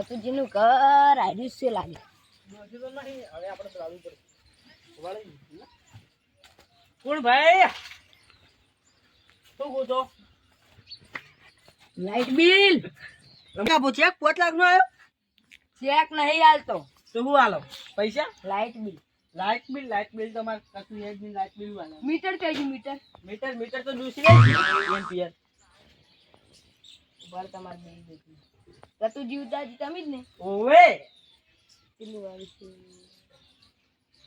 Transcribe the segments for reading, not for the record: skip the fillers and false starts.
રતુજીનું ઘર આવ્યું છે લાગે. હવે આપણે ચાલુ પડે. કોણ ભાઈ? શું ગોતો? લાઈટ બિલ રમકા પૂછ્યા 5 લાખ નો આવ્યો? ચેક નહીં હાલતો. તો હું હાલો પૈસા? લાઈટ બિલ લાઈટ બિલ તમારે કશું એ જ નહીં. લાઈટ બિલ વાળા મીટર કઈ ગયું મીટર? મીટર તો દૂસરી એમ્પિયર. બર તમારે નહીં દેખી. રતુજી ઉદાજી તમે જ ને? ઓવે કેટલું આવ્યું છે?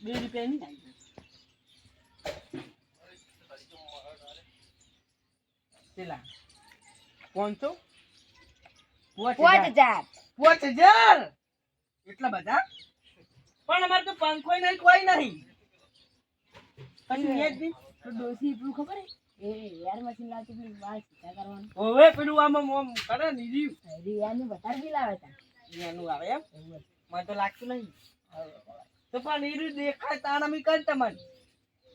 2 રૂપિયા નહીં આવી. કેટલા? 500? 5000. 5000 એટલા બધા? પણ અમારે તો પંખો નહીં, કોઈ નહીં. કશું એ જ નહીં. તો ડોસી પેલું ખબર હે? એ યાર મશીન લાવતી પેલું વાળ સીધા કરવાનું. ઓવે પેલું આમ કરે ને ઈ યારનું વધારે બિલ આવે છે. એનું આવે એમ? મને તો લાગતું નહીં. તો પણ ઈ દેખાય તાણ અમે કર તમને.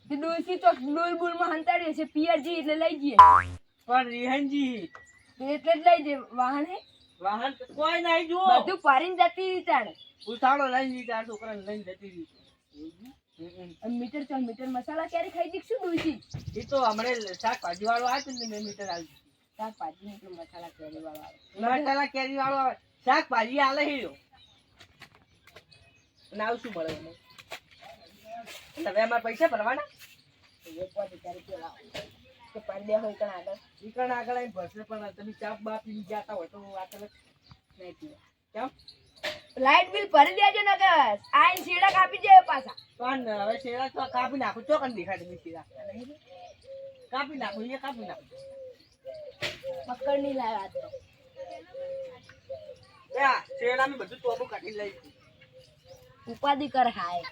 તે ડોસી તો ડોલ બોલમાં હંતાડી છે પિયરજી એટલે લઈ જઈએ. પણ રેહનજી એટલે જ લઈ જઈએ. વાહન હે વાહન તો કોઈ નહીં. જુઓ બધું ફરીને જતી તાણે. ઉતાળો લઈને જી ચાર છોકરાને લઈને જતી રહી. મીટર ચાલ મીટર મસાલા ક્યારે ખાઈ દીકશું ડોસી? એ તો હમણે શાકભાજી વાળો આવે છે ને મેં મીટર આવી. શાકભાજી એટલું મસાલા કેરી વાળો આવે. મસાલા કેરી વાળો આવે. શાકભાજી આલે હીરો નાવ શું મળે એને? હવે અમારે પૈસા ભરવાના? ઈકણ આગળ આવીને ભરશે. પણ તમે ચાપ બાપ પી જતા હોય તો આગળ નહીં પીવા. કેમ? લાઈટ બિલ ભરી દેજો ને કે આઈને શેડા કાપી જાય પાછા. પણ હવે શેરા તો કાપી નાખું. ચોકન દેખાય તમે શેરા કાપી નાખું. એ કાપી નાખું. પકડ નહીં લાવ્યા તો શેરા મેં બધું ટોપું કાઢી લઈશું. ઉપાધિ કર હાય.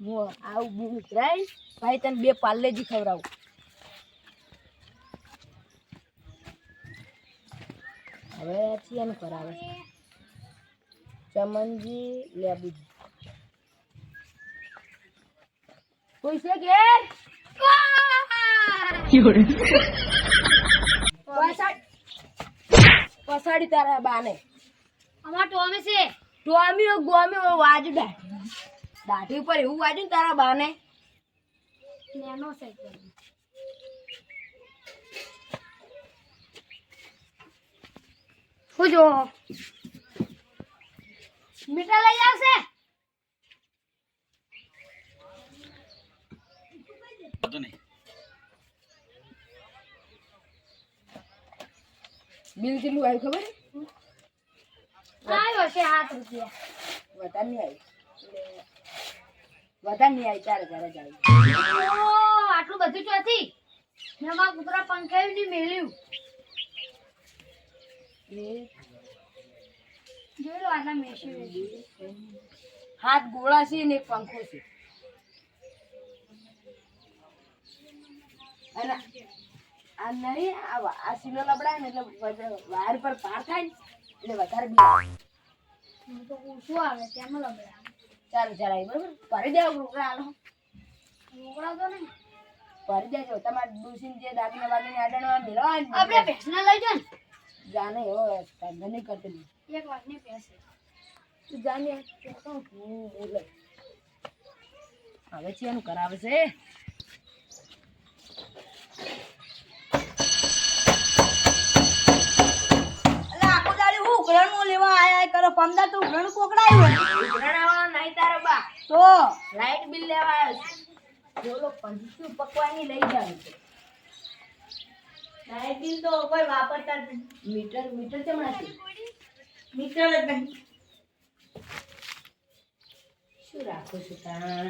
હું આવું બી ઉતરાય ભાઈ તને 2 પાર્લેજી ખવડાવું. હવે એનું કરાવે ચમનજી લેબુજી કોઈ છે કે પસાડી તારા બાને. અમાર ટોમે છે. ટોમી ગોમી વાજુ દાઢી ઉપર એવું વાજુ ને તારા બાને. નેનો છે. હું જો મીઠા લઈ આવશે. બિલ કેટલું આવ્યું ખબર? આવ્યો છે 7 રૂપિયા. વધારે નહીં આવી. 4000 જ આવી. આટલું બધું ચોથી મેં મારા કૂતરા પંખાયું નહીં મેલ્યું. જોઈ લો આટલા મેશી 7 ગોળા છે ને 1 પંખો છે. અને આ નહીં આ સીલો લબડાય ને એટલે વાયર પર પાર થાય ને એટલે વધારે બિલ આવે. તો ઓછું આવે તેમાં લબડા. ચાલો આવી બરોબર. ભરી દેવો રોકડા આલો. રોકડા તો નહીં ભરી દેજો. તમારે ડુસીને જે દાગીના બાગીને આડણવા મેળવા આપણે ભેંસના લઈ જાઓ ને. જાને એવો ધંધો નહીં કરતી. 1 વાટની ભેંસ છે. તું જાને બોલે હવે છે એનું કરાવે છે. લેવા આયા કરો પમદા તો ઉઘરાણ કોકડાયું ઉઘરાણાવાળા નહીં તારો બા તો લાઈટ બિલ લેવા આવ્યો છે. બોલો 25 પકવાની લઈ જાય છે. લાઈટ બિલ તો કોઈ વાપરતા જ મીટર કેમ નથી? મીટર જ નહીં. શું રાખો છો તાણ?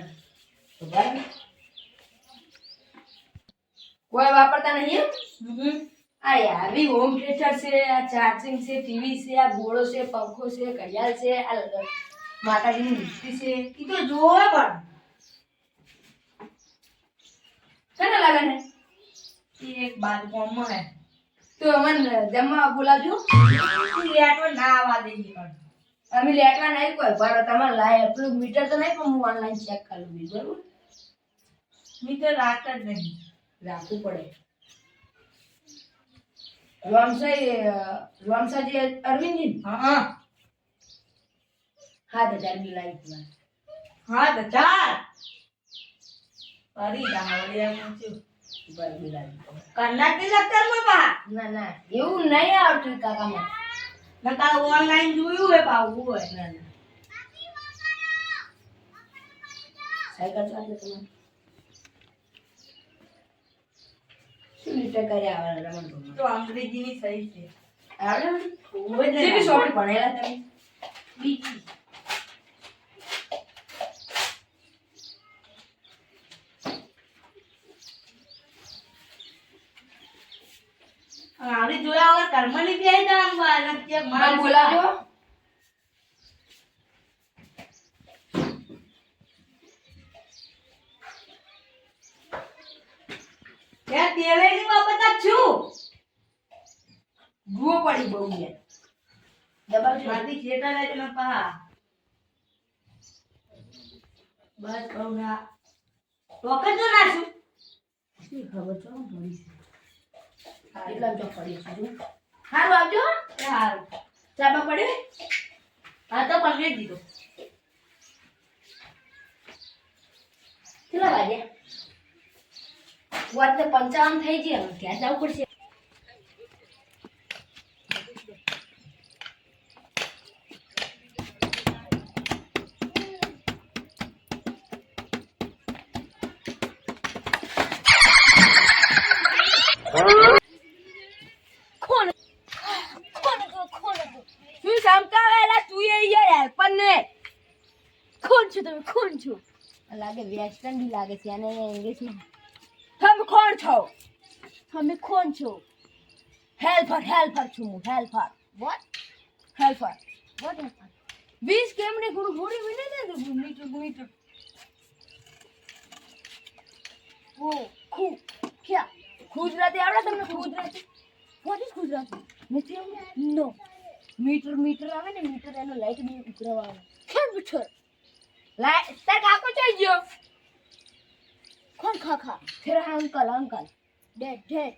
કોઈ વાપરતા નહીં? આ યારી હોમ થિયેટર છે, આ ચાર્જિંગ છે, ટીવી છે, આ ગોળો છે, પંખો છે, ઘડિયાળ છે, આ માતાજીની મૂર્તિ છે. ઈ તો જોવે પણ કેને લાગે ને? એક બાદ કોમમાં હે તો અમને જમવા બોલાવજો. લેટવા ના આવવા દેવી પણ અમે લેટવા નહીં કોઈ પર તમારે લાય પેલું મીટર તો નહીં પણ હું ઓનલાઈન ચેક કરું બરોબર. મીટર રાખતા જ નહીં. રાખવું પડે. રોમસાજી અરવિંદજી હા 7,000 બિલ આવી હા ચાર અરી દાવડિયા મૂચ્યું ઉપર બિલ આવી. કલાક ની લગતા માં બા ના ના એવું નહીં આવતું કાકામાં. નકા ઓનલાઈન જોયું હે પાવું હોય ના ના સાયકલ ચાલે તમારે શું લીટર કર્યા આવે રમણ તો અંગ્રેજીની સહી છે આવડે ખૂબ જ કેટલી સોપડી ભણેલા તમે? બીજી આવડી જોયા વગર કર્મની બી આવી જવાનું બહાર કે મને બોલાવો. ત્યાં તેલેની બાબત છું ગુઓ પડી બહુ યાર. દબાવજો. મારી ખેતર જ ન પા બસ બહુના વખત તો નાશું શી ખબર છો પડી છે. એટલા જો પડી છે જો. હારું આવજો. એ હારું ચાબા પડે. હા તો પકડી દીધો કેટલા વાગ્યા? વાત તો 55 થઈ ગઈ. હવે ત્યાં જવું પડશે. શું સમકાવેલા તું એ યાર હેલ્પર ને? કોણ છો તમે? કોણ છો? લાગે વેસ્ટર્ન બી લાગે છે અને ઇંગ્લિશમાં. તમે કોણ છો? તમે કોણ છો? હેલ્પર છું હું. Helper. What? Helper. What happened? 20 કેમની ગુરુ ઘોડી વિને ને મીટર. Oh, cool. क्या? ગુજરાતી આવડે તમને? Gujarati What is Gujarati? નથી આવડે? No. મીટર આવે ને મીટર એનો લાઈટ બી ઉતરવા આવે. Computer. લાઈટ તાર કાકો ચાઈ ગયો. कौन खा? તેરા અંકલ. Dead.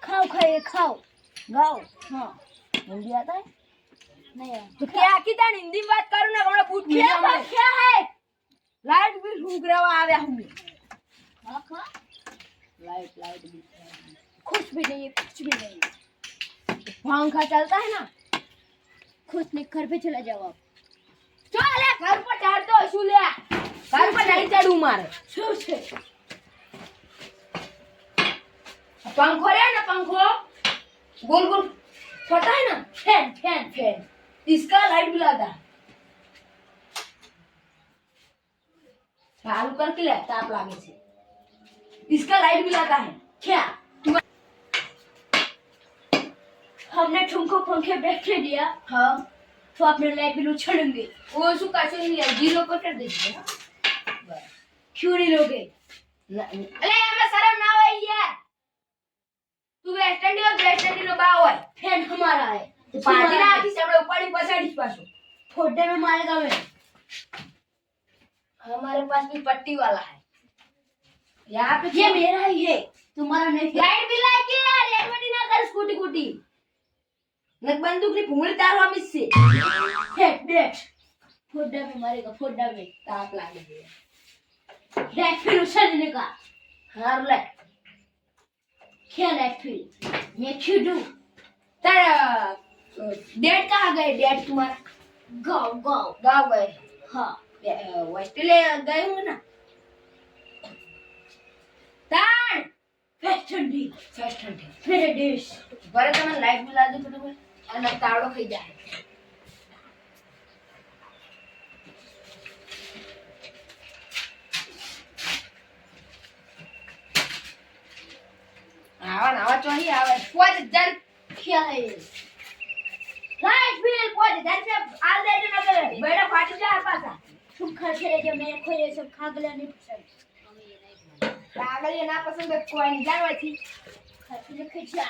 खाओ खाइए खाओ. ગાઓ हाँ. हिंदी आता है? नहीं यार. तो क्या की तान हिंदी में बात करूं ना हमारा पूछ क्या है? लाइट बिल उगरवा आवे हमने. खा. लाइट बिल कुछ भी नहीं है, कुछ भी नहीं है. पंखा चलता है ना. खुद ने घर पे चला जाओ आप. चल ले घर पर चढ़ तो શું લે घर पर नहीं चढ़ू मारे. શું છે? पंखो रे ना पंखो गोल फटा है ना. फैन इसका लाइट बिल आता है. चालू करके ले ताप लागे से इसका लाइट बिल आता है. क्या हमने तुमको पंखे बैठे दिया हाँ तो आपने लाइट बिल उछालेंगे. वो શું કાચો નહીં है जीरो पर कर दीजिए. क्यों नहीं लोगे? અલે એમાં શરમ ના હોય યાર. તું વેસ્ટર્ન નો બા હોય. फैन हमारा है. પાછી ના આખી સામે ઉપાડી પછાડી પાછો. फोड़ने में मारेगा मैं. हमारे पास भी पट्टी वाला है. यहाँ पे ये मेरा ही है, तुम्हारा नहीं. लाइट बिल आ के यार रेडवटी ना कर स्कूटी कुटी. नक बंदूक ની ભૂંગળી તારવા મિસ છે. देख फोड़ा में मारेगा, फोड़ा में. તાપ લાગે છે. लाइट बिल उछालने का. હાર લે. क्या लाइट बिल? मैं क्यों दूं? તારા ડેડ कहाँ गए? डैड तुम्हारा गाँव. गाँव गए. हाँ. ऑस्ट्रेलिया गए होंगे ना. तान ठंडी फर्स्ट ठंडी मेरे देश. बरे તમે લાઈટ બિલ આજો ફટાફટ અને તાળો ખાઈ જાય. આવા ચોહી આવે 5000 क्या है ये? લાઈટ બિલ 5000 રૂપિયા આ દે ન કરે બેડા ફાટી જાય પાછા. तुम खा के रह जाओ, मेरे को ये सब खा गला नहीं पसंद. આગળ એ ના પસંદ હોય કોઈ નહીં જાણવાથી. खा के खिचा.